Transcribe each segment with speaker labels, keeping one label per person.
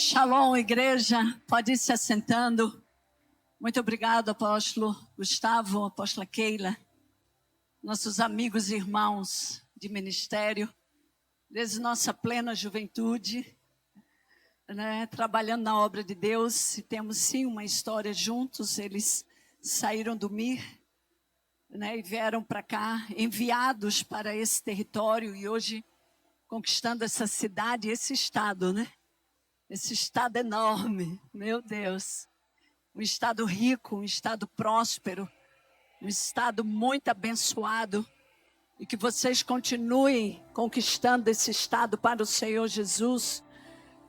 Speaker 1: Shalom, igreja. Pode ir se assentando. Muito obrigado, apóstolo Gustavo, apóstola Keila, nossos amigos e irmãos de ministério, desde nossa plena juventude, trabalhando na obra de Deus. E temos sim uma história juntos. Eles saíram do MIR, e vieram para cá, enviados para esse território, e hoje conquistando essa cidade, esse estado, Esse estado enorme, meu Deus. Um estado rico, um estado próspero, um estado muito abençoado. E que vocês continuem conquistando esse estado para o Senhor Jesus.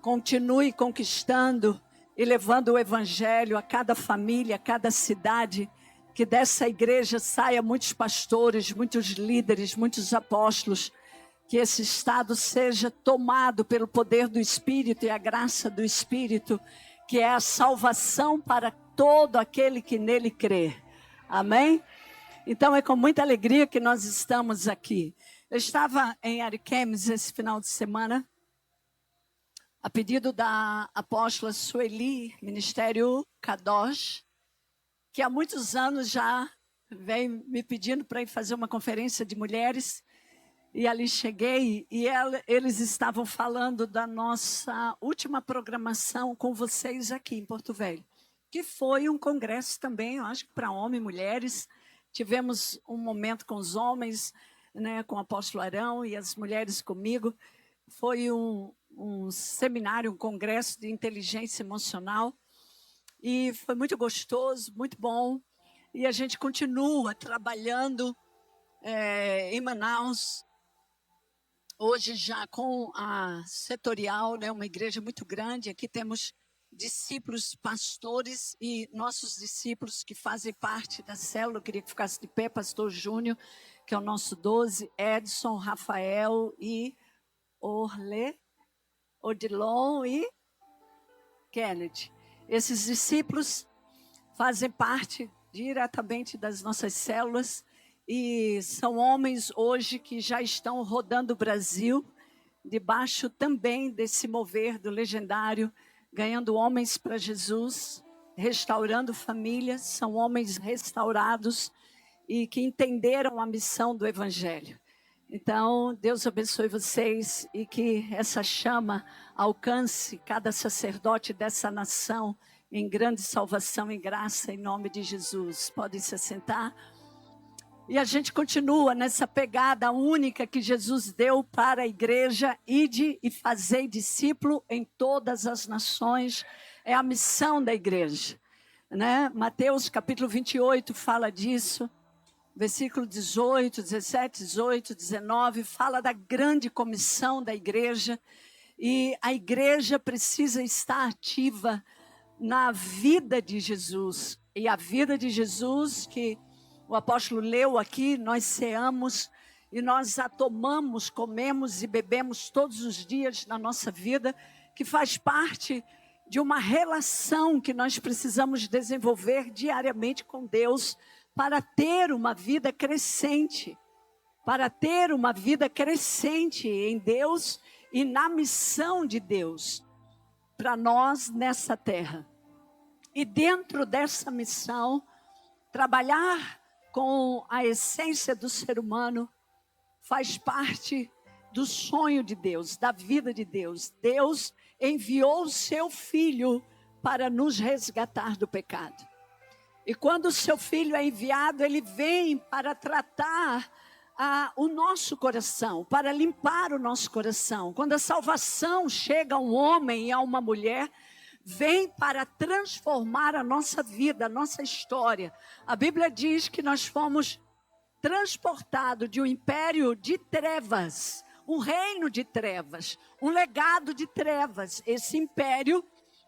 Speaker 1: Continue conquistando e levando o evangelho a cada família, a cada cidade. Que dessa igreja saia muitos pastores, muitos líderes, muitos apóstolos. Que esse estado seja tomado pelo poder do Espírito e a graça do Espírito, que é a salvação para todo aquele que nele crê. Amém? Então é com muita alegria que nós estamos aqui. Eu estava em Ariquemes esse final de semana, a pedido da apóstola Sueli, Ministério Kadosh, que há muitos anos já vem me pedindo para ir fazer uma conferência de mulheres. E ali cheguei e eles estavam falando da nossa última programação com vocês aqui em Porto Velho, que foi um congresso também, eu acho que para homens e mulheres. Tivemos um momento com os homens, com o apóstolo Arão e as mulheres comigo. Foi um seminário, um congresso de inteligência emocional. E foi muito gostoso, muito bom. E a gente continua trabalhando em Manaus, hoje já com a setorial, uma igreja muito grande. Aqui temos discípulos, pastores e nossos discípulos que fazem parte da célula. Eu queria que ficasse de pé, pastor Júnior, que é o nosso 12, Edson, Rafael e Odilon e Kennedy. Esses discípulos fazem parte diretamente das nossas células. E são homens hoje que já estão rodando o Brasil, debaixo também desse mover do legendário, ganhando homens para Jesus, restaurando famílias. São homens restaurados e que entenderam a missão do Evangelho. Então, Deus abençoe vocês e que essa chama alcance cada sacerdote dessa nação em grande salvação e graça, em nome de Jesus. Podem se assentar. E a gente continua nessa pegada única que Jesus deu para a igreja: ide e fazei discípulo em todas as nações. É a missão da igreja, Mateus capítulo 28 fala disso, versículo 18, 17, 18, 19, fala da grande comissão da igreja. E a igreja precisa estar ativa na vida de Jesus. E a vida de Jesus que o apóstolo leu aqui, nós ceamos e nós a tomamos, comemos e bebemos todos os dias na nossa vida, que faz parte de uma relação que nós precisamos desenvolver diariamente com Deus para ter uma vida crescente, em Deus e na missão de Deus para nós nessa terra. E dentro dessa missão, trabalhar com a essência do ser humano faz parte do sonho de Deus, da vida de Deus. Deus enviou o seu Filho para nos resgatar do pecado. E quando o seu Filho é enviado, ele vem para tratar o nosso coração, para limpar o nosso coração. Quando a salvação chega a um homem e a uma mulher, vem para transformar a nossa vida, a nossa história. A Bíblia diz que nós fomos transportados de um império de trevas, um reino de trevas, um legado de trevas. Esse império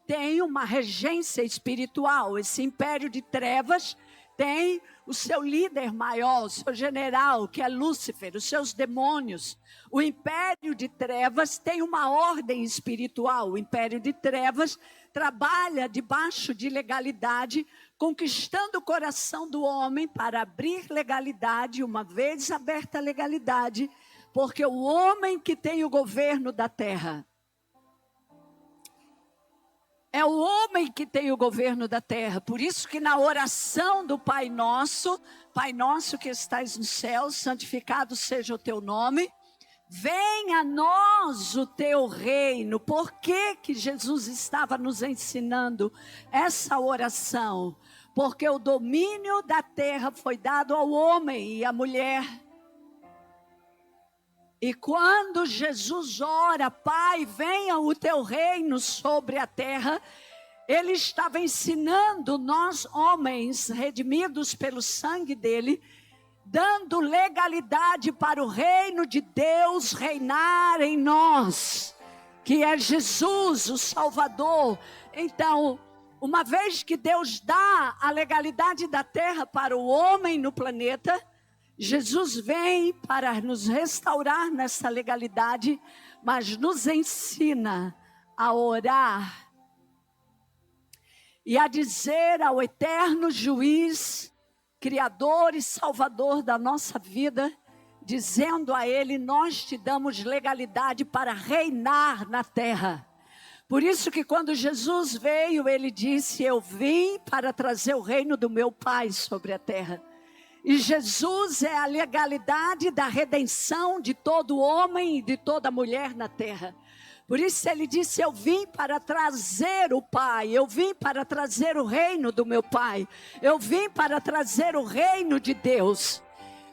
Speaker 1: tem uma regência espiritual. Esse império de trevas tem o seu líder maior, o seu general, que é Lúcifer, os seus demônios. O império de trevas tem uma ordem espiritual. O império de trevas trabalha debaixo de legalidade, conquistando o coração do homem para abrir legalidade. Uma vez aberta a legalidade, porque o homem que tem o governo da terra É o homem que tem o governo da terra. Por isso que na oração do Pai Nosso que estais no céu, santificado seja o teu nome. Venha a nós o teu reino. Por que que Jesus estava nos ensinando essa oração? Porque o domínio da terra foi dado ao homem e à mulher. E quando Jesus ora, Pai, venha o teu reino sobre a terra, ele estava ensinando nós, homens, redimidos pelo sangue dele, dando legalidade para o reino de Deus reinar em nós, que é Jesus, o Salvador. Então, uma vez que Deus dá a legalidade da terra para o homem no planeta, Jesus vem para nos restaurar nessa legalidade, mas nos ensina a orar e a dizer ao eterno juiz, Criador e Salvador da nossa vida, dizendo a Ele, nós te damos legalidade para reinar na terra. Por isso que quando Jesus veio, Ele disse, eu vim para trazer o reino do meu Pai sobre a terra. E Jesus é a legalidade da redenção de todo homem e de toda mulher na terra. Por isso ele disse, eu vim para trazer o Pai, eu vim para trazer o reino do meu Pai, eu vim para trazer o reino de Deus.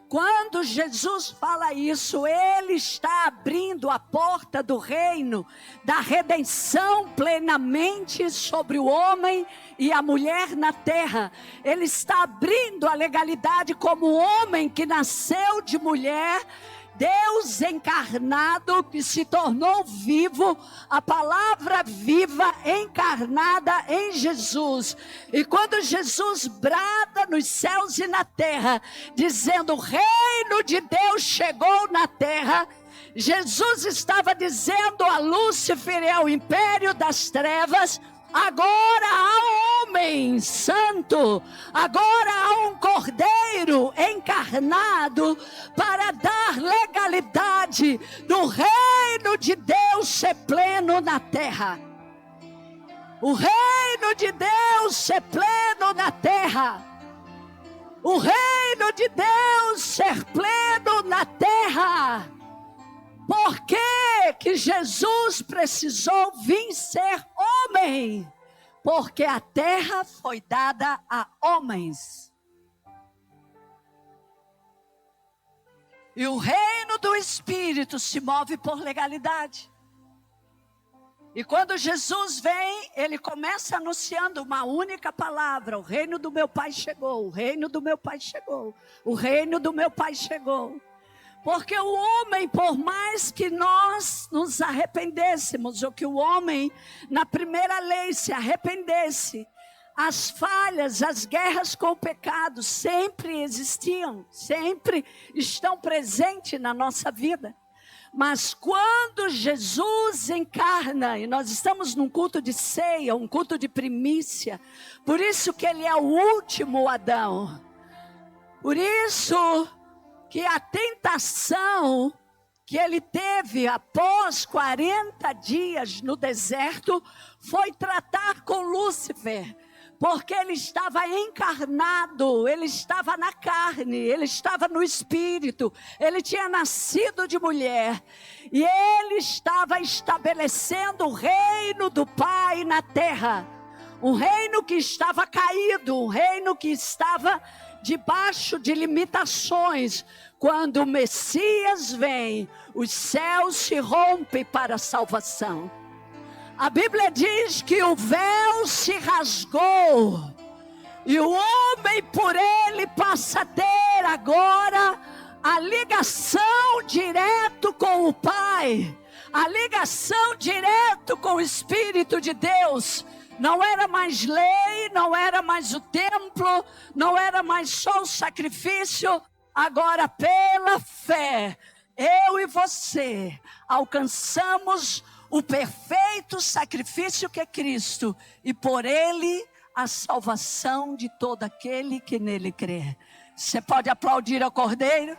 Speaker 1: Quando Jesus fala isso, ele está abrindo a porta do reino, da redenção plenamente sobre o homem e a mulher na terra. Ele está abrindo a legalidade como homem que nasceu de mulher, Deus encarnado que se tornou vivo, a palavra viva encarnada em Jesus. E quando Jesus brada nos céus e na terra, dizendo o reino de Deus chegou na terra, Jesus estava dizendo a Lúcifer e ao império das trevas, agora há um homem santo, agora há um cordeiro encarnado para dar legalidade do reino de Deus ser pleno na terra. O reino de Deus ser pleno na terra. O reino de Deus ser pleno na terra. Por que Jesus precisou vir ser homem? Porque a terra foi dada a homens. E o reino do Espírito se move por legalidade. E quando Jesus vem, ele começa anunciando uma única palavra: o reino do meu Pai chegou, o reino do meu Pai chegou, o reino do meu Pai chegou. Porque o homem, por mais que nós nos arrependêssemos, ou que o homem na primeira lei se arrependesse, as falhas, as guerras com o pecado sempre existiam, sempre estão presentes na nossa vida. Mas quando Jesus encarna, e nós estamos num culto de ceia, um culto de primícia, por isso que ele é o último Adão, por isso que a tentação que ele teve após 40 dias no deserto foi tratar com Lúcifer, porque ele estava encarnado, ele estava na carne, ele estava no espírito, ele tinha nascido de mulher, e ele estava estabelecendo o reino do Pai na terra, um reino que estava caído, um reino que estava debaixo de limitações. Quando o Messias vem, os céus se rompem para a salvação. A Bíblia diz que o véu se rasgou e o homem por ele passa a ter agora a ligação direto com o Pai, a ligação direto com o Espírito de Deus. Não era mais lei, não era mais o templo, não era mais só o sacrifício. Agora, pela fé, eu e você alcançamos o perfeito sacrifício que é Cristo, e por ele a salvação de todo aquele que nele crê. Você pode aplaudir ao Cordeiro?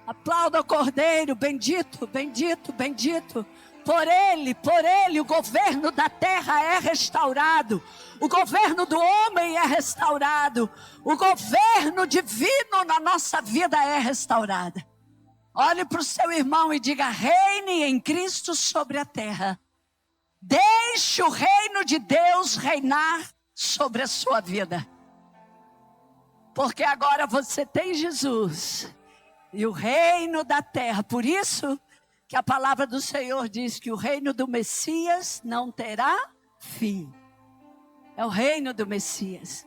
Speaker 1: Aplauda o Cordeiro, bendito, bendito, bendito. Por ele, o governo da terra é restaurado. O governo do homem é restaurado. O governo divino na nossa vida é restaurado. Olhe para o seu irmão e diga: reine em Cristo sobre a terra. Deixe o reino de Deus reinar sobre a sua vida. Porque agora você tem Jesus e o reino da terra. Por isso que a palavra do Senhor diz que o reino do Messias não terá fim. É o reino do Messias.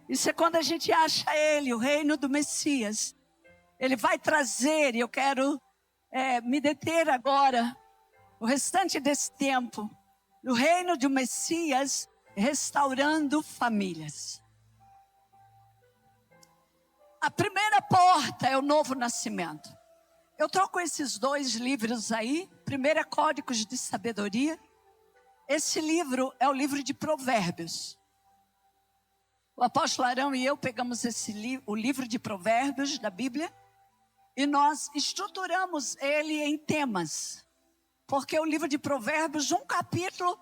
Speaker 1: Isso é quando a gente acha ele, o reino do Messias. Ele vai trazer, e eu quero me deter agora, o restante desse tempo, no reino do Messias, restaurando famílias. A primeira porta é o novo nascimento. Eu troco esses dois livros aí. Primeiro é Códigos de Sabedoria. Esse livro é o livro de Provérbios. O apóstolo Arão e eu pegamos o livro de Provérbios da Bíblia e nós estruturamos ele em temas. Porque o livro de Provérbios, um capítulo,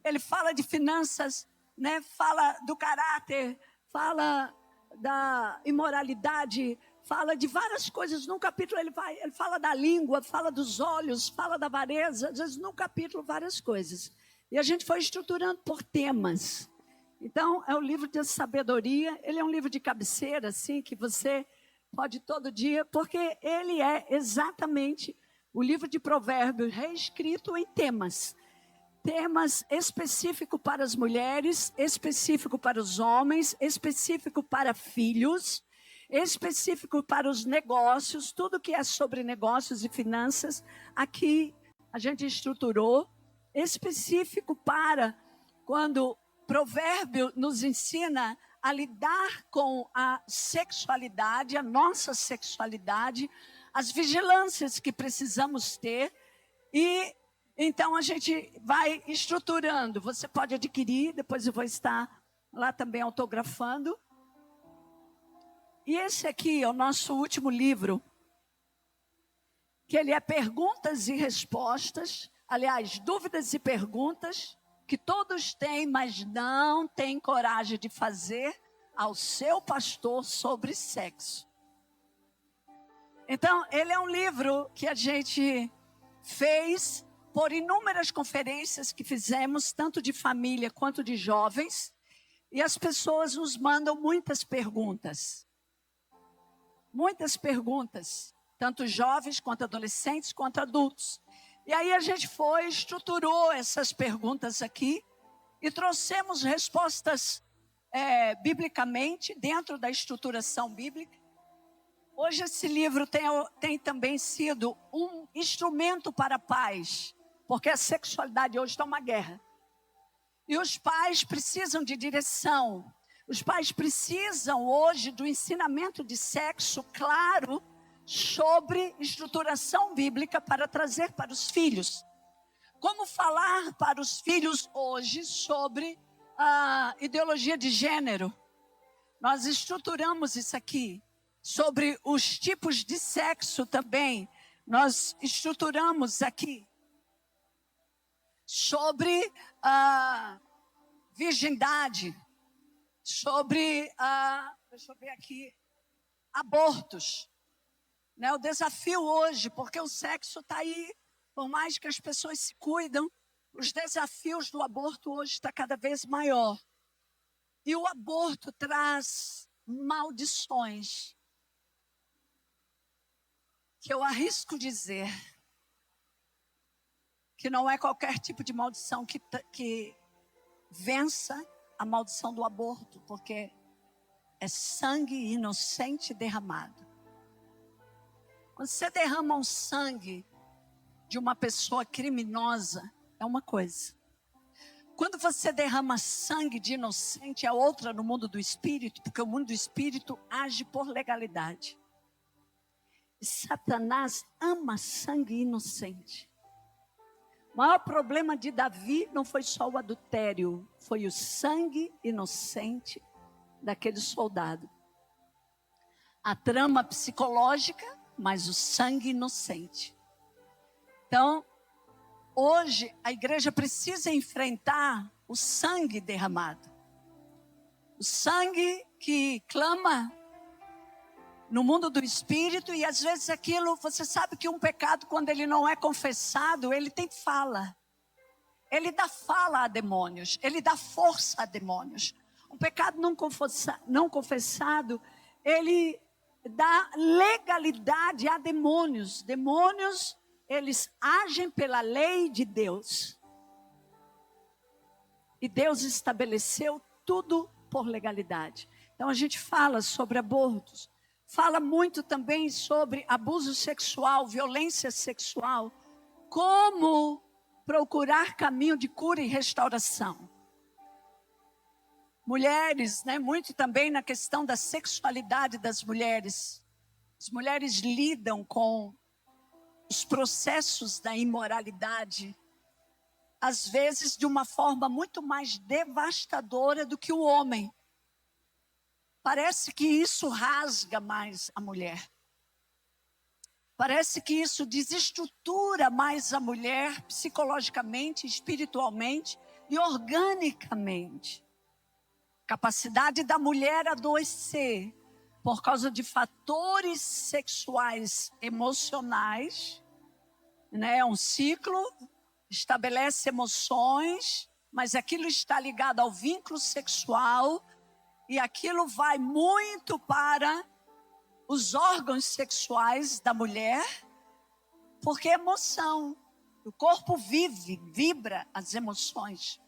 Speaker 1: ele fala de finanças, né? Fala do caráter, fala da imoralidade, fala de várias coisas. Num capítulo ele fala da língua, fala dos olhos, fala da avareza. Às vezes num capítulo várias coisas. E a gente foi estruturando por temas. Então é o livro de sabedoria. Ele é um livro de cabeceira, assim, que você pode todo dia, porque ele é exatamente o livro de Provérbios reescrito em temas. Temas específicos para as mulheres, específico para os homens, específico para filhos, específico para os negócios, tudo que é sobre negócios e finanças, aqui a gente estruturou, específico para quando Provérbio nos ensina a lidar com a sexualidade, a nossa sexualidade, as vigilâncias que precisamos ter. E então a gente vai estruturando. Você pode adquirir, depois eu vou estar lá também autografando. E esse aqui é o nosso último livro, que ele é perguntas e respostas, aliás, dúvidas e perguntas, que todos têm, mas não têm coragem de fazer ao seu pastor sobre sexo. Então, ele é um livro que a gente fez por inúmeras conferências que fizemos, tanto de família quanto de jovens, e as pessoas nos mandam muitas perguntas. Muitas perguntas, tanto jovens quanto adolescentes, quanto adultos. E aí a gente estruturou essas perguntas aqui e trouxemos respostas biblicamente, dentro da estruturação bíblica. Hoje esse livro tem também sido um instrumento para pais, porque a sexualidade hoje está uma guerra. E os pais precisam de direção. Os pais precisam hoje do ensinamento de sexo claro sobre estruturação bíblica para trazer para os filhos. Como falar para os filhos hoje sobre a ideologia de gênero? Nós estruturamos isso aqui. Sobre os tipos de sexo também, nós estruturamos aqui. Sobre a virgindade, sobre, deixa eu ver aqui, abortos. Né? O desafio hoje, porque o sexo está aí, por mais que as pessoas se cuidam, os desafios do aborto hoje estão cada vez maior. E o aborto traz maldições, que eu arrisco dizer que não é qualquer tipo de maldição que vença a maldição do aborto, porque é sangue inocente derramado. Quando você derrama um sangue de uma pessoa criminosa, é uma coisa. Quando você derrama sangue de inocente, é outra no mundo do espírito, porque o mundo do espírito age por legalidade. E Satanás ama sangue inocente. O maior problema de Davi não foi só o adultério, foi o sangue inocente daquele soldado. A trama psicológica, mas o sangue inocente. Então, hoje, a igreja precisa enfrentar o sangue derramado. O sangue que clama no mundo do espírito, e às vezes aquilo, você sabe que um pecado, quando ele não é confessado, ele tem fala. Ele dá fala a demônios, ele dá força a demônios. Um pecado não confessado, ele dá legalidade a demônios. Demônios, eles agem pela lei de Deus. E Deus estabeleceu tudo por legalidade. Então a gente fala sobre abortos, fala muito também sobre abuso sexual, violência sexual, como procurar caminho de cura e restauração. Mulheres, né, muito também na questão da sexualidade das mulheres. As mulheres lidam com os processos da imoralidade, às vezes de uma forma muito mais devastadora do que o homem. Parece que isso rasga mais a mulher. Parece que isso desestrutura mais a mulher psicologicamente, espiritualmente e organicamente. Capacidade da mulher adoecer por causa de fatores sexuais emocionais, né? É um ciclo, estabelece emoções, mas aquilo está ligado ao vínculo sexual e aquilo vai muito para os órgãos sexuais da mulher, porque é emoção. O corpo vibra as emoções.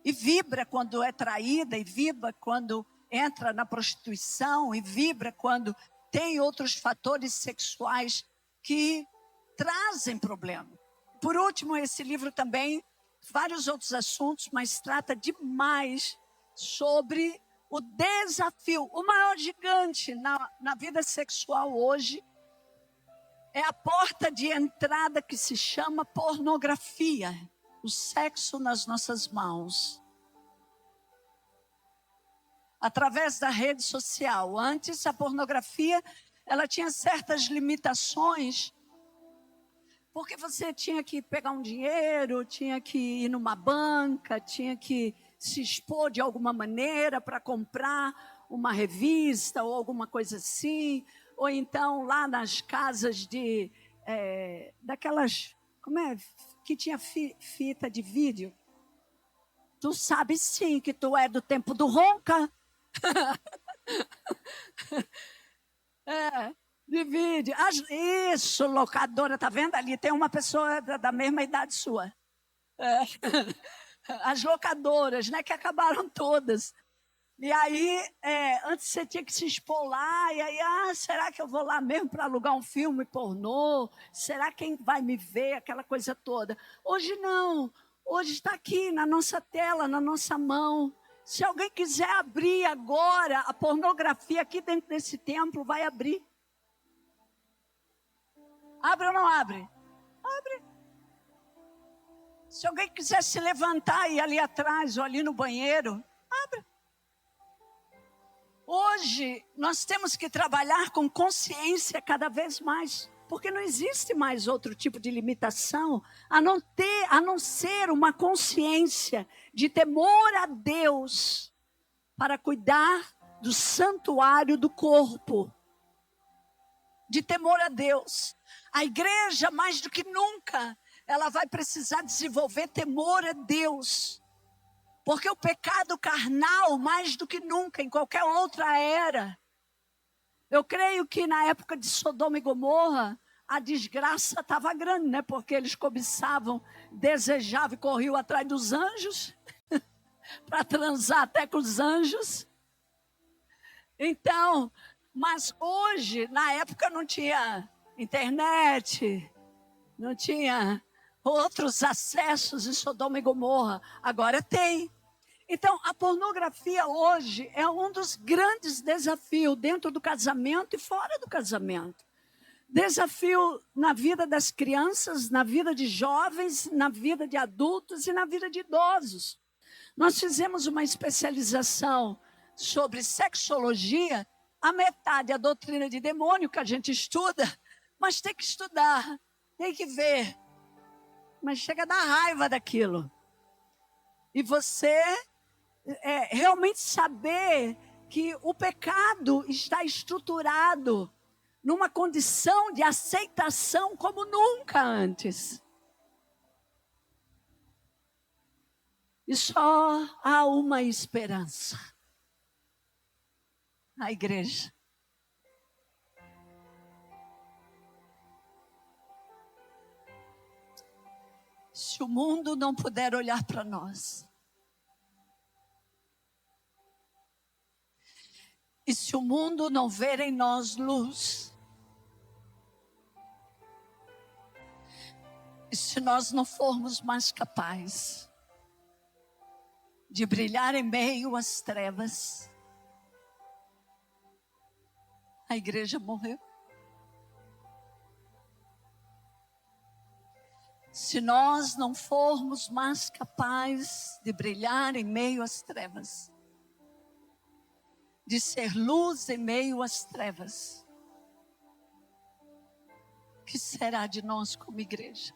Speaker 1: E vibra quando é traída, e vibra quando entra na prostituição, e vibra quando tem outros fatores sexuais que trazem problema. Por último, esse livro também, vários outros assuntos, mas trata demais sobre o desafio. O maior gigante na vida sexual hoje é a porta de entrada que se chama pornografia. O sexo nas nossas mãos. Através da rede social. Antes, a pornografia, ela tinha certas limitações, porque você tinha que pegar um dinheiro, tinha que ir numa banca, tinha que se expor de alguma maneira para comprar uma revista ou alguma coisa assim, ou então lá nas casas daquelas, que tinha fita de vídeo. Tu sabe sim que tu é do tempo do Ronca. De vídeo. Isso, locadora, tá vendo ali? Tem uma pessoa da mesma idade sua. As locadoras, né, que acabaram todas. E aí, antes você tinha que se expor lá, e aí, será que eu vou lá mesmo para alugar um filme pornô? Será quem vai me ver? Aquela coisa toda. Hoje não, hoje está aqui na nossa tela, na nossa mão. Se alguém quiser abrir agora, a pornografia aqui dentro desse templo vai abrir. Abre ou não abre? Abre. Se alguém quiser se levantar e ir ali atrás ou ali no banheiro, abre. Hoje, nós temos que trabalhar com consciência cada vez mais, porque não existe mais outro tipo de limitação, a não ser uma consciência de temor a Deus para cuidar do santuário do corpo. De temor a Deus. A igreja, mais do que nunca, ela vai precisar desenvolver temor a Deus. Porque o pecado carnal, mais do que nunca, em qualquer outra era. Eu creio que na época de Sodoma e Gomorra, a desgraça estava grande, né? Porque eles cobiçavam, desejavam e corriam atrás dos anjos, para transar até com os anjos. Então, mas hoje, na época não tinha internet, não tinha outros acessos em Sodoma e Gomorra, agora tem. Então, a pornografia hoje é um dos grandes desafios dentro do casamento e fora do casamento. Desafio na vida das crianças, na vida de jovens, na vida de adultos e na vida de idosos. Nós fizemos uma especialização sobre sexologia, a metade a doutrina de demônio que a gente estuda, Mas tem que estudar, tem que ver. Mas chega a dar raiva daquilo. E você realmente saber que o pecado está estruturado numa condição de aceitação como nunca antes. E só há uma esperança: a igreja. Se o mundo não puder olhar para nós, e se o mundo não ver em nós luz, e se nós não formos mais capazes de brilhar em meio às trevas, a igreja morreu. Se nós não formos mais capazes de brilhar em meio às trevas, de ser luz em meio às trevas, o que será de nós como igreja?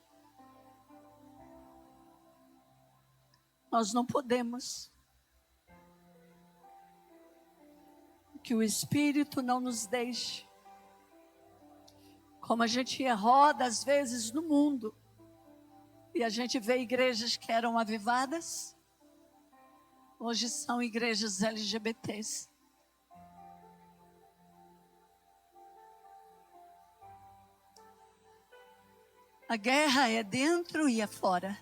Speaker 1: Nós não podemos. Que o Espírito não nos deixe. Como a gente roda às vezes no mundo, e a gente vê igrejas que eram avivadas, hoje são igrejas LGBTs. A guerra é dentro e é fora.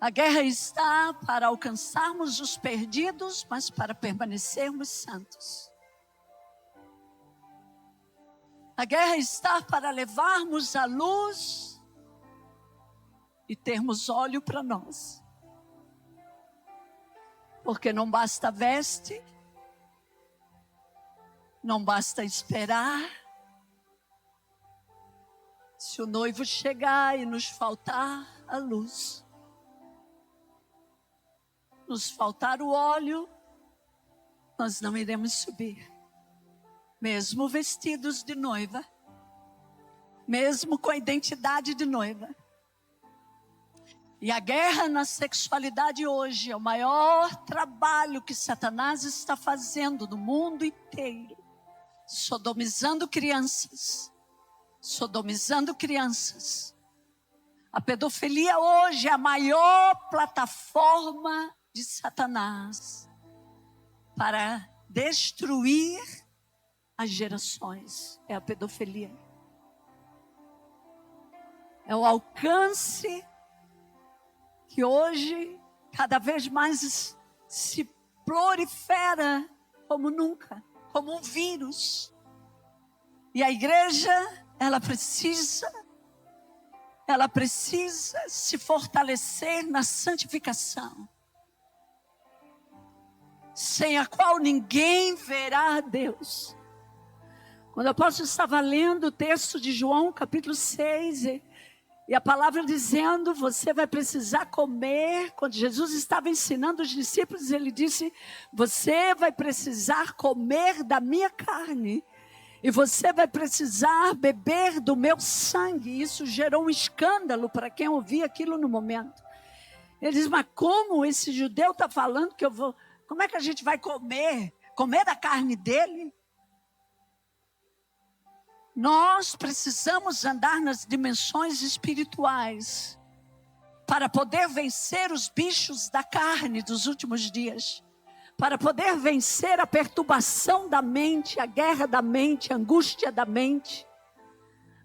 Speaker 1: A guerra está para alcançarmos os perdidos, mas para permanecermos santos. A guerra está para levarmos a luz e termos olho para nós. Porque não basta veste, não basta esperar. Se o noivo chegar e nos faltar a luz, nos faltar o óleo, nós não iremos subir. Mesmo vestidos de noiva, mesmo com a identidade de noiva. E a guerra na sexualidade hoje é o maior trabalho que Satanás está fazendo no mundo inteiro. Sodomizando crianças. Sodomizando crianças. A pedofilia hoje é a maior plataforma de Satanás para destruir as gerações. É a pedofilia. É o alcance que hoje cada vez mais se prolifera como nunca, como um vírus. E a igreja, ela precisa se fortalecer na santificação, sem a qual ninguém verá a Deus. Quando o apóstolo estava lendo o texto de João, capítulo 6, e a palavra dizendo, você vai precisar comer. Quando Jesus estava ensinando os discípulos, ele disse, você vai precisar comer da minha carne. E você vai precisar beber do meu sangue. Isso gerou um escândalo para quem ouvia aquilo no momento. Ele diz, mas como esse judeu está falando que eu vou... Como é que a gente vai comer? Comer da carne dele? Nós precisamos andar nas dimensões espirituais para poder vencer os bichos da carne dos últimos dias. Para poder vencer a perturbação da mente, a guerra da mente, a angústia da mente.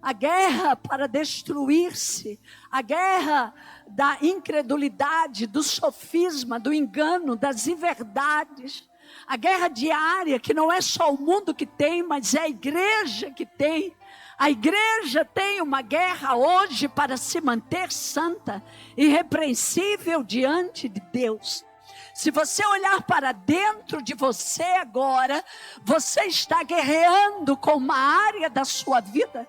Speaker 1: A guerra para destruir-se, a guerra da incredulidade, do sofisma, do engano, das inverdades. A guerra diária, que não é só o mundo que tem, mas é a igreja que tem. A igreja tem uma guerra hoje para se manter santa, irrepreensível diante de Deus. Se você olhar para dentro de você agora, você está guerreando com uma área da sua vida.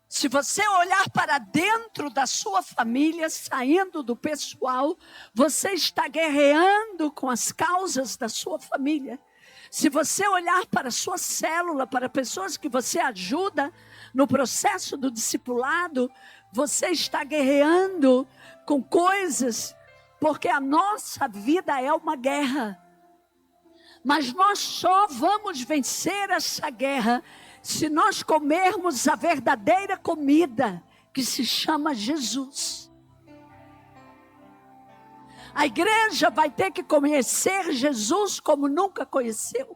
Speaker 1: Se você olhar para dentro da sua família, saindo do pessoal, você está guerreando com as causas da sua família. Se você olhar para a sua célula, para pessoas que você ajuda no processo do discipulado, você está guerreando com coisas, porque a nossa vida é uma guerra. Mas nós só vamos vencer essa guerra se nós comermos a verdadeira comida, que se chama Jesus. A igreja vai ter que conhecer Jesus como nunca conheceu.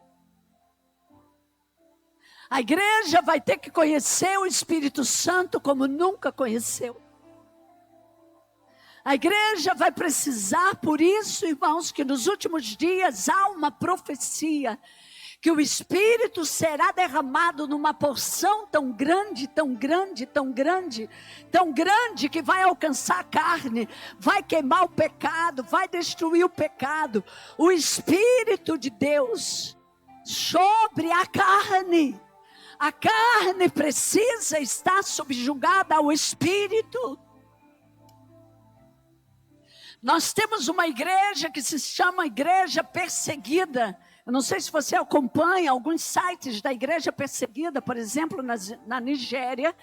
Speaker 1: A igreja vai ter que conhecer o Espírito Santo como nunca conheceu. A igreja vai precisar, por isso, irmãos, que nos últimos dias há uma profecia, que o Espírito será derramado numa porção tão grande, tão grande, tão grande, tão grande, que vai alcançar a carne, vai queimar o pecado, vai destruir o pecado. O Espírito de Deus sobre a carne. A carne precisa estar subjugada ao Espírito. Nós temos uma igreja que se chama Igreja Perseguida. Eu não sei se você acompanha alguns sites da Igreja Perseguida, por exemplo, na Nigéria,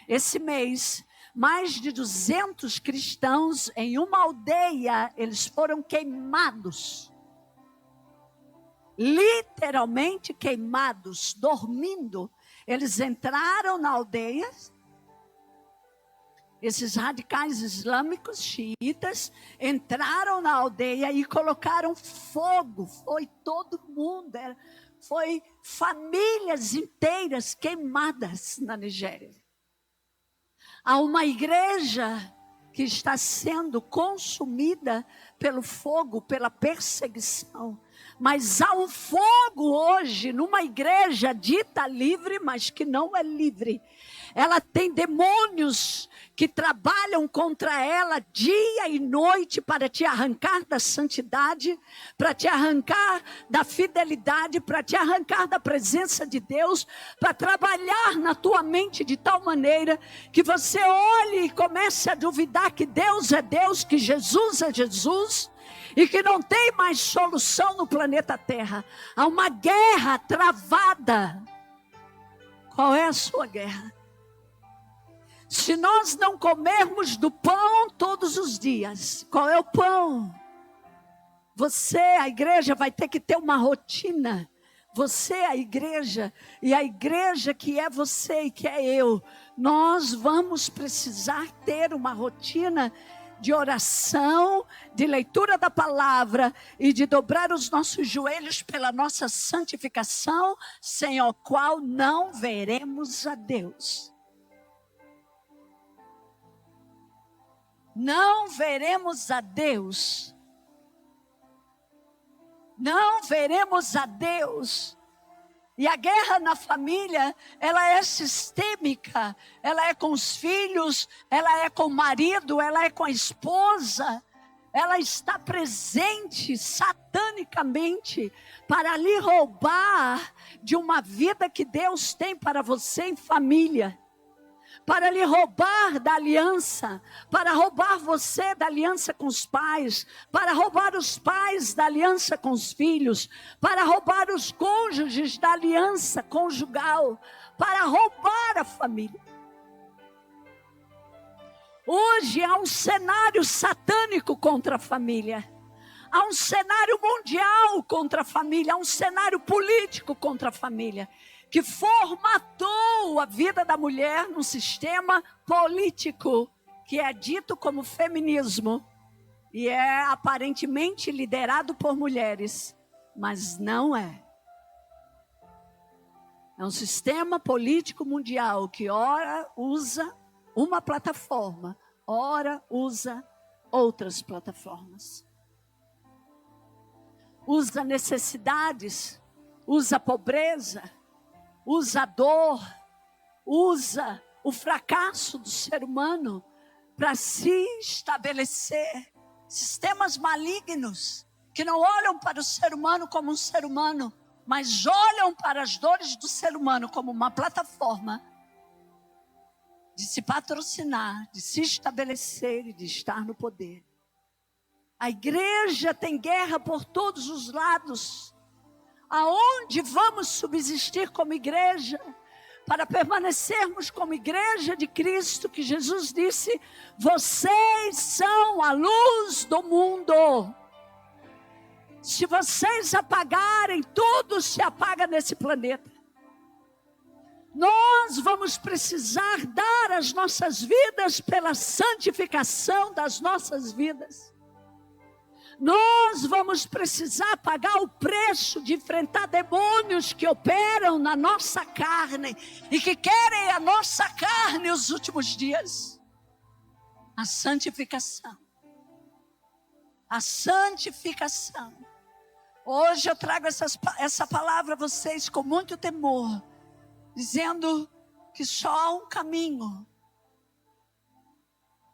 Speaker 1: esse mês, mais de 200 cristãos em uma aldeia, eles foram queimados. Literalmente queimados, dormindo. Eles entraram na aldeia. Esses radicais islâmicos, xiitas, entraram na aldeia e colocaram fogo. Foi todo mundo, foi famílias inteiras queimadas na Nigéria. Há uma igreja que está sendo consumida pelo fogo, pela perseguição. Mas há um fogo hoje numa igreja dita livre, mas que não é livre. Ela tem demônios que trabalham contra ela dia e noite para te arrancar da santidade, para te arrancar da fidelidade, para te arrancar da presença de Deus, para trabalhar na tua mente de tal maneira que você olhe e comece a duvidar que Deus é Deus, que Jesus é Jesus, e que não tem mais solução no planeta Terra. Há uma guerra travada. Qual é a sua guerra? Se nós não comermos do pão todos os dias, qual é o pão? Você, a igreja, vai ter que ter uma rotina. Você, a igreja, e a igreja que é você e que é eu, nós vamos precisar ter uma rotina de oração, de leitura da palavra e de dobrar os nossos joelhos pela nossa santificação, sem a qual não veremos a Deus. Não veremos a Deus. Não veremos a Deus. E a guerra na família, ela é sistêmica. Ela é com os filhos, ela é com o marido, ela é com a esposa. Ela está presente satanicamente para lhe roubar de uma vida que Deus tem para você em família. Para lhe roubar da aliança, para roubar você da aliança com os pais, para roubar os pais da aliança com os filhos, para roubar os cônjuges da aliança conjugal, para roubar a família. Hoje há um cenário satânico contra a família. Há um cenário mundial contra a família, há um cenário político contra a família, que formatou a vida da mulher num sistema político que é dito como feminismo e é aparentemente liderado por mulheres, mas não é. É um sistema político mundial que ora usa uma plataforma, ora usa outras plataformas. Usa necessidades, usa pobreza, usa a dor, usa o fracasso do ser humano para se estabelecer. Sistemas malignos que não olham para o ser humano como um ser humano, mas olham para as dores do ser humano como uma plataforma de se patrocinar, de se estabelecer e de estar no poder. A igreja tem guerra por todos os lados. Aonde vamos subsistir como igreja? Para permanecermos como igreja de Cristo, que Jesus disse: vocês são a luz do mundo. Se vocês apagarem, tudo se apaga nesse planeta. Nós vamos precisar dar as nossas vidas pela santificação das nossas vidas. Nós vamos precisar pagar o preço de enfrentar demônios que operam na nossa carne e que querem a nossa carne os últimos dias. A santificação. A santificação. Hoje eu trago essa palavra a vocês com muito temor, dizendo que só há um caminho.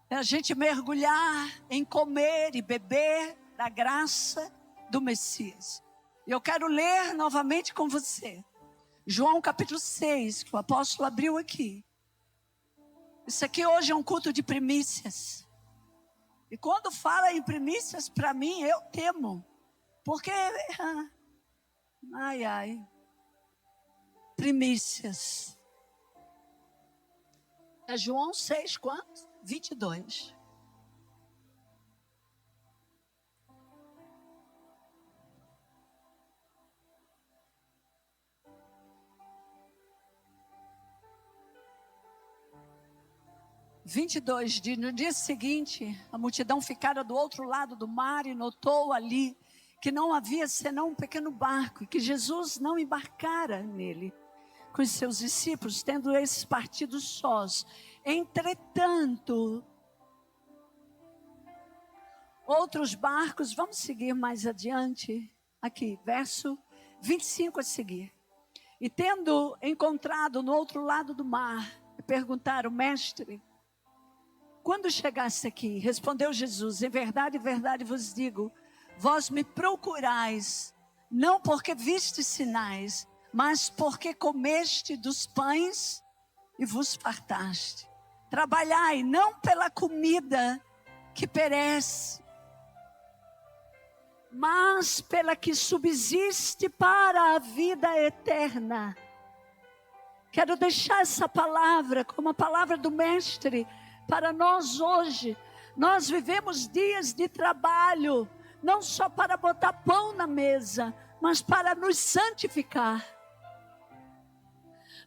Speaker 1: É a gente mergulhar em comer e beber da graça do Messias. E eu quero ler novamente com você. João capítulo 6, que o apóstolo abriu aqui. Isso aqui hoje é um culto de primícias. E quando fala em primícias, para mim, eu temo. Porque, primícias. É João 6, quanto? 22. Diz: no dia seguinte, a multidão ficara do outro lado do mar e notou ali que não havia senão um pequeno barco e que Jesus não embarcara nele com os seus discípulos, tendo esses partido sós. Entretanto, outros barcos, vamos seguir mais adiante, aqui, verso 25 a seguir. E tendo encontrado no outro lado do mar, perguntaram: mestre, quando chegasse aqui? Respondeu Jesus: em verdade vos digo, vós me procurais, não porque vistes sinais, mas porque comeste dos pães e vos fartaste. Trabalhai não pela comida que perece, mas pela que subsiste para a vida eterna. Quero deixar essa palavra como a palavra do mestre para nós hoje. Nós vivemos dias de trabalho, não só para botar pão na mesa, mas para nos santificar.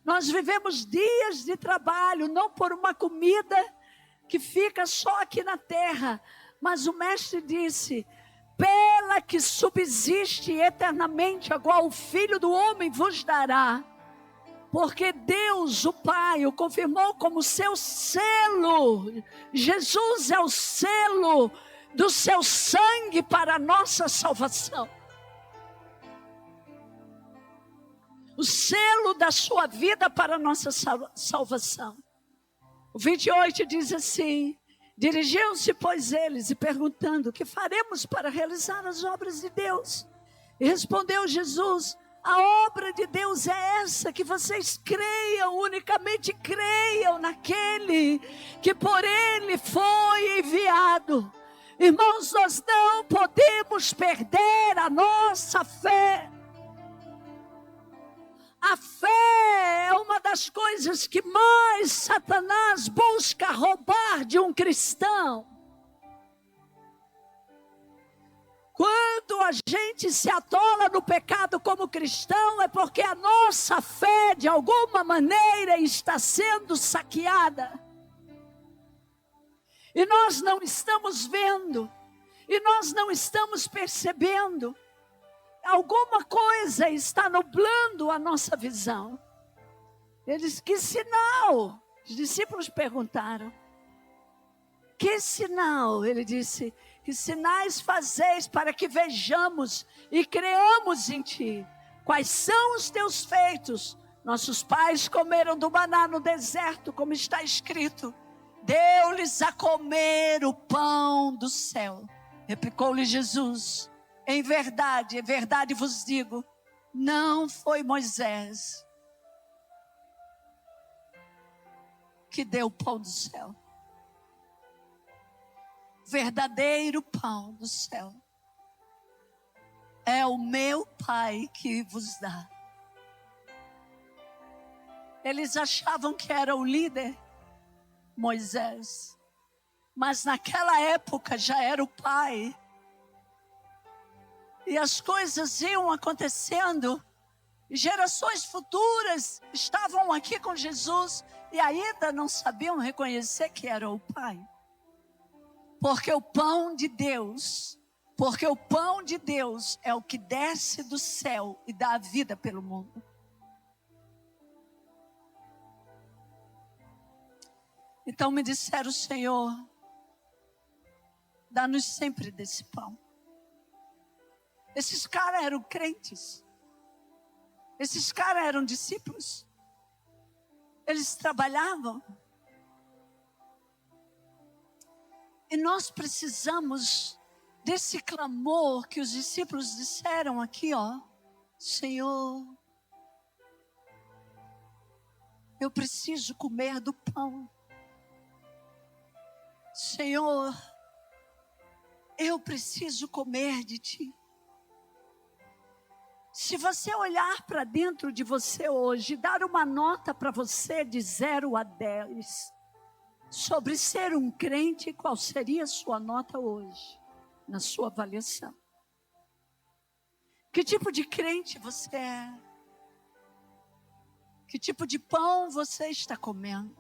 Speaker 1: Nós vivemos dias de trabalho, não por uma comida que fica só aqui na terra, mas o mestre disse: pela que subsiste eternamente, agora o Filho do Homem vos dará. Porque Deus, o Pai, o confirmou como seu selo. Jesus é o selo do seu sangue para a nossa salvação. O selo da sua vida para a nossa salvação. O 28 diz assim: dirigiam-se, pois, eles e perguntando: o que faremos para realizar as obras de Deus? E respondeu Jesus: a obra de Deus é essa, que vocês creiam, unicamente creiam naquele que por ele foi enviado. Irmãos, nós não podemos perder a nossa fé. A fé é uma das coisas que mais Satanás busca roubar de um cristão. Quando a gente se atola no pecado como cristão, é porque a nossa fé, de alguma maneira, está sendo saqueada. E nós não estamos vendo, e nós não estamos percebendo. Alguma coisa está nublando a nossa visão. Eles: que sinal? Os discípulos perguntaram. Que sinal? Ele disse: que sinais fazeis para que vejamos e creamos em ti? Quais são os teus feitos? Nossos pais comeram do maná no deserto, como está escrito: deu-lhes a comer o pão do céu. Replicou-lhe Jesus: em verdade vos digo, não foi Moisés que deu o pão do céu. Verdadeiro pão do céu. É o meu Pai que vos dá. Eles achavam que era o líder, Moisés. Mas naquela época já era o Pai. E as coisas iam acontecendo. E gerações futuras estavam aqui com Jesus e ainda não sabiam reconhecer que era o Pai. Porque o pão de Deus é o que desce do céu e dá a vida pelo mundo. Então me disseram, Senhor, dá-nos sempre desse pão. Esses caras eram crentes. Esses caras eram discípulos. Eles trabalhavam. E nós precisamos desse clamor que os discípulos disseram aqui, ó. Senhor, eu preciso comer do pão. Senhor, eu preciso comer de Ti. Se você olhar para dentro de você hoje, dar uma nota para você de 0 a 10, sobre ser um crente, qual seria a sua nota hoje, na sua avaliação? Que tipo de crente você é? Que tipo de pão você está comendo?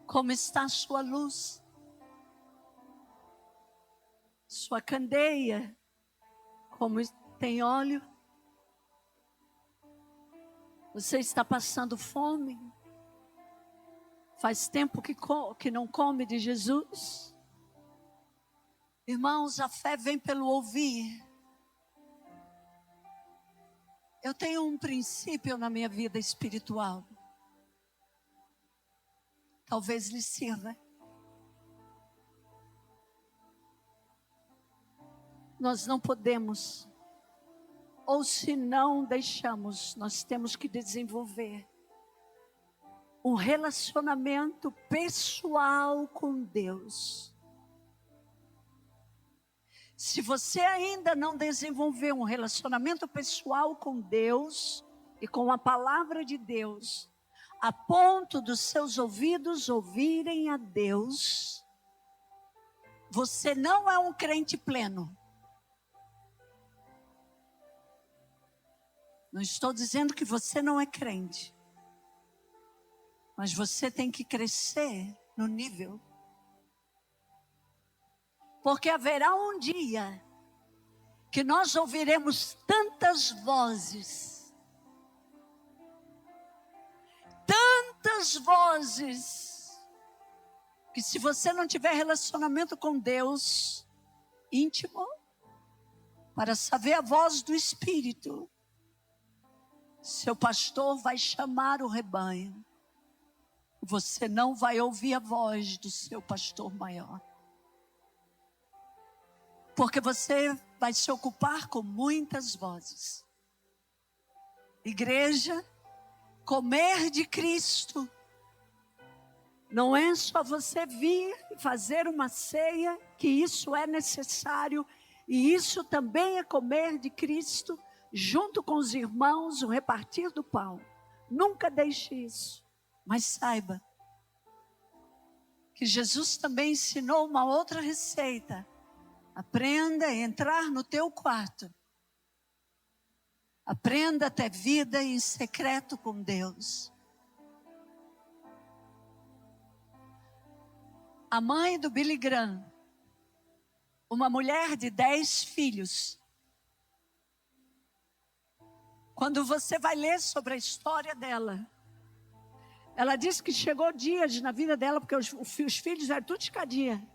Speaker 1: Como está a sua luz? Sua candeia, como tem óleo? Você está passando fome? Faz tempo que não come de Jesus? Irmãos, a fé vem pelo ouvir. Eu tenho um princípio na minha vida espiritual. Talvez lhe sirva. Nós não podemos, ou se não deixamos, nós temos que desenvolver um relacionamento pessoal com Deus. Se você ainda não desenvolveu um relacionamento pessoal com Deus e com a palavra de Deus, a ponto dos seus ouvidos ouvirem a Deus, você não é um crente pleno. Não estou dizendo que você não é crente, mas você tem que crescer no nível. Porque haverá um dia que nós ouviremos tantas vozes, que se você não tiver relacionamento com Deus íntimo, para saber a voz do Espírito, seu pastor vai chamar o rebanho. Você não vai ouvir a voz do seu pastor maior. Porque você vai se ocupar com muitas vozes. Igreja, comer de Cristo não é só você vir e fazer uma ceia, que isso é necessário, e isso também é comer de Cristo, junto com os irmãos, o repartir do pão. Nunca deixe isso. Mas saiba que Jesus também ensinou uma outra receita. Aprenda a entrar no teu quarto. Aprenda a ter vida em secreto com Deus. A mãe do Billy Graham, uma mulher de 10 filhos. Quando você vai ler sobre a história dela, ela disse que chegou dias na vida dela, porque os filhos eram tudo escadinha,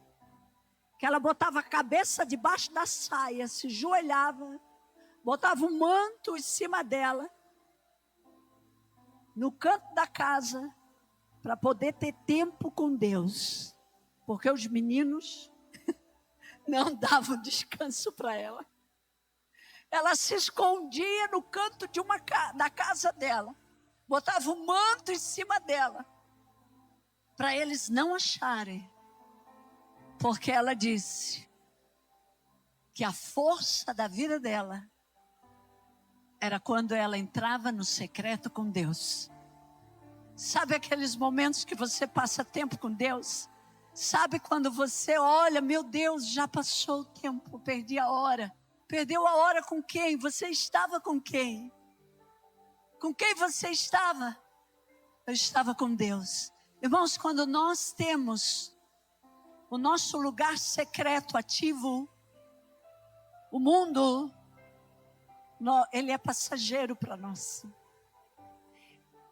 Speaker 1: que ela botava a cabeça debaixo da saia, se joelhava, botava um manto em cima dela, no canto da casa, para poder ter tempo com Deus. Porque os meninos não davam descanso para ela. Ela se escondia no canto da casa dela. botava um manto em cima dela, para eles não acharem. Porque ela disse que a força da vida dela era quando ela entrava no secreto com Deus. Sabe aqueles momentos que você passa tempo com Deus? Sabe quando você olha, meu Deus, já passou o tempo, perdi a hora. Perdeu a hora com quem? Você estava com quem? Com quem você estava? Eu estava com Deus. Irmãos, quando nós temos o nosso lugar secreto ativo, o mundo, ele é passageiro para nós.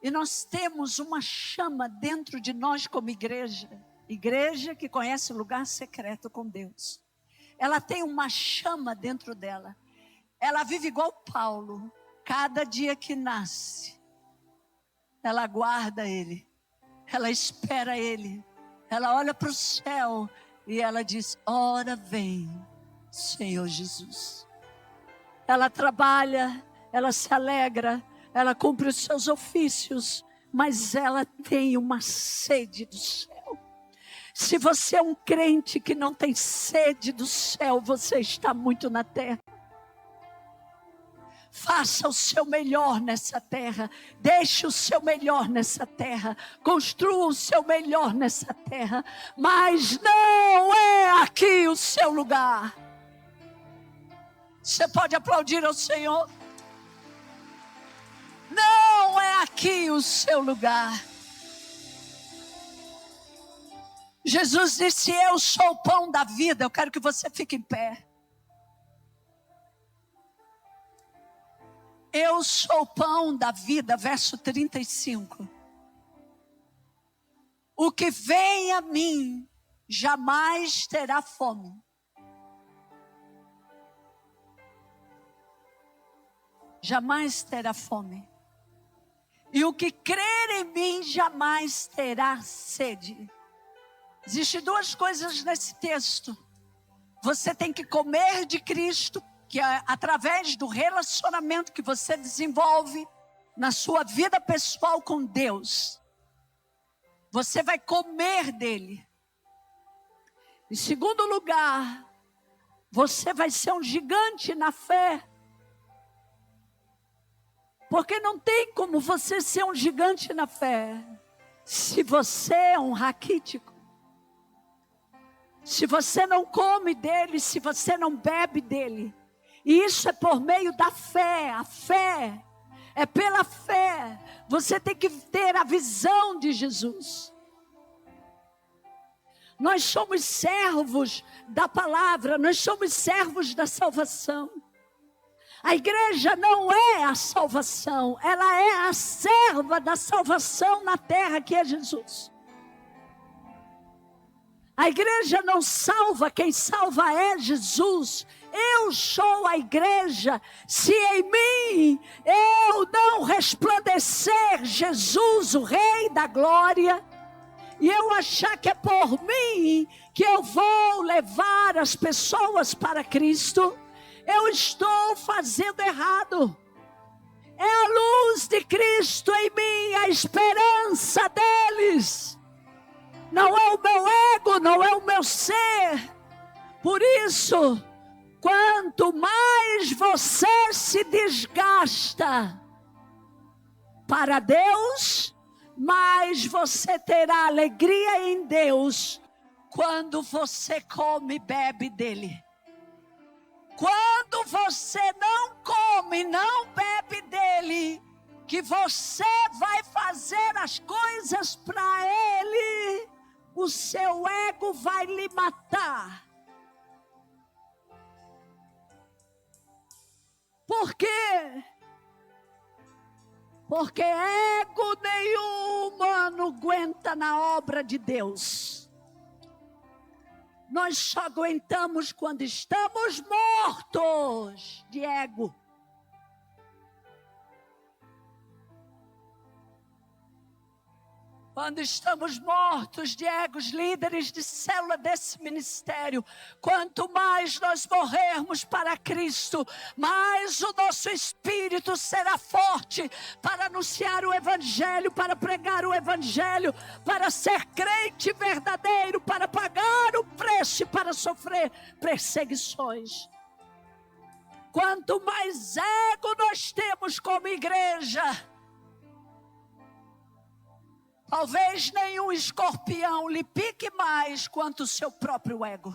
Speaker 1: E nós temos uma chama dentro de nós como igreja. Igreja que conhece o lugar secreto com Deus. Ela tem uma chama dentro dela. Ela vive igual Paulo. Cada dia que nasce, ela aguarda ele. Ela espera ele. Ela olha para o céu e ela diz: ora vem, Senhor Jesus. Ela trabalha, ela se alegra, ela cumpre os seus ofícios, mas ela tem uma sede do céu. Se você é um crente que não tem sede do céu, você está muito na terra. Faça o seu melhor nessa terra. Deixe o seu melhor nessa terra. Construa o seu melhor nessa terra. Mas não é aqui o seu lugar. Você pode aplaudir ao Senhor? Não é aqui o seu lugar. Jesus disse: eu sou o pão da vida. Eu quero que você fique em pé. Eu sou o pão da vida, verso 35. O que vem a mim jamais terá fome. Jamais terá fome. E o que crer em mim jamais terá sede. Existem duas coisas nesse texto. Você tem que comer de Cristo, que é através do relacionamento que você desenvolve na sua vida pessoal com Deus. Você vai comer dele. Em segundo lugar, você vai ser um gigante na fé. Porque não tem como você ser um gigante na fé se você é um raquítico. Se você não come dele, se você não bebe dele. E isso é por meio da fé. A fé é pela fé. Você tem que ter a visão de Jesus. Nós somos servos da palavra. Nós somos servos da salvação. A igreja não é a salvação. Ela é a serva da salvação na terra, que é Jesus. A igreja não salva, quem salva é Jesus. Eu sou a igreja. Se em mim eu não resplandecer Jesus, o Rei da Glória, e eu achar que é por mim que eu vou levar as pessoas para Cristo, eu estou fazendo errado. É a luz de Cristo em mim, a esperança deles. Não é o meu ego, não é o meu ser. Por isso, quanto mais você se desgasta para Deus, mais você terá alegria em Deus quando você come e bebe dele. Quando você não come, não bebe dele, que você vai fazer as coisas para ele, o seu ego vai lhe matar. Por quê? Porque ego nenhum humano aguenta na obra de Deus. Nós só aguentamos quando estamos mortos de ego. Quando estamos mortos de egos, líderes de célula desse ministério, quanto mais nós morrermos para Cristo, mais o nosso espírito será forte para anunciar o Evangelho, para pregar o Evangelho, para ser crente verdadeiro, para pagar o preço e para sofrer perseguições. Quanto mais ego nós temos como igreja, talvez nenhum escorpião lhe pique mais quanto o seu próprio ego.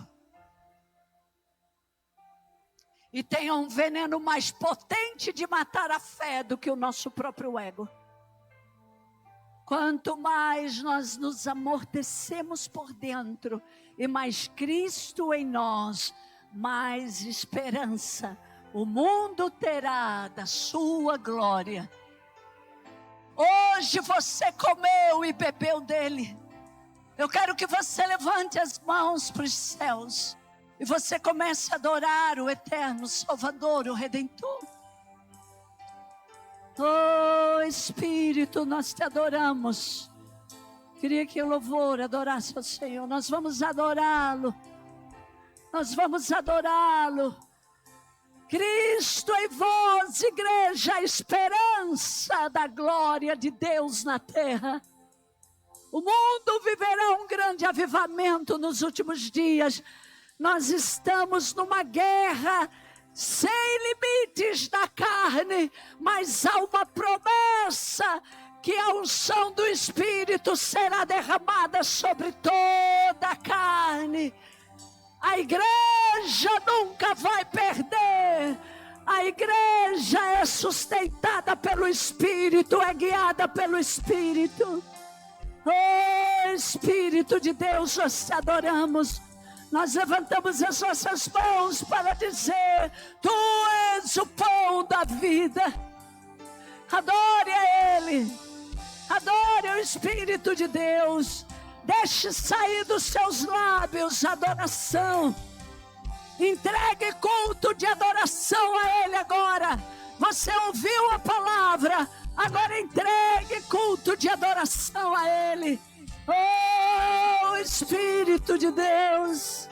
Speaker 1: E tenha um veneno mais potente de matar a fé do que o nosso próprio ego. Quanto mais nós nos amortecemos por dentro e mais Cristo em nós, mais esperança o mundo terá da sua glória. Hoje você comeu e bebeu dele. Eu quero que você levante as mãos para os céus e você comece a adorar o eterno Salvador, o Redentor. Oh Espírito, nós te adoramos. Queria que o louvor adorasse ao Senhor. Nós vamos adorá-lo. Nós vamos adorá-lo. Cristo em vós, igreja, a esperança da glória de Deus na terra. O mundo viverá um grande avivamento nos últimos dias. Nós estamos numa guerra sem limites da carne, mas há uma promessa que a unção do Espírito será derramada sobre toda a carne. A igreja nunca vai perder. A igreja é sustentada pelo Espírito, é guiada pelo Espírito. Oh Espírito de Deus, nós te adoramos. Nós levantamos as nossas mãos para dizer: Tu és o pão da vida. Adore a Ele. Adore o Espírito de Deus. Deixe sair dos seus lábios adoração. Entregue culto de adoração a Ele agora. Você ouviu a palavra, agora entregue culto de adoração a Ele. Oh Espírito de Deus,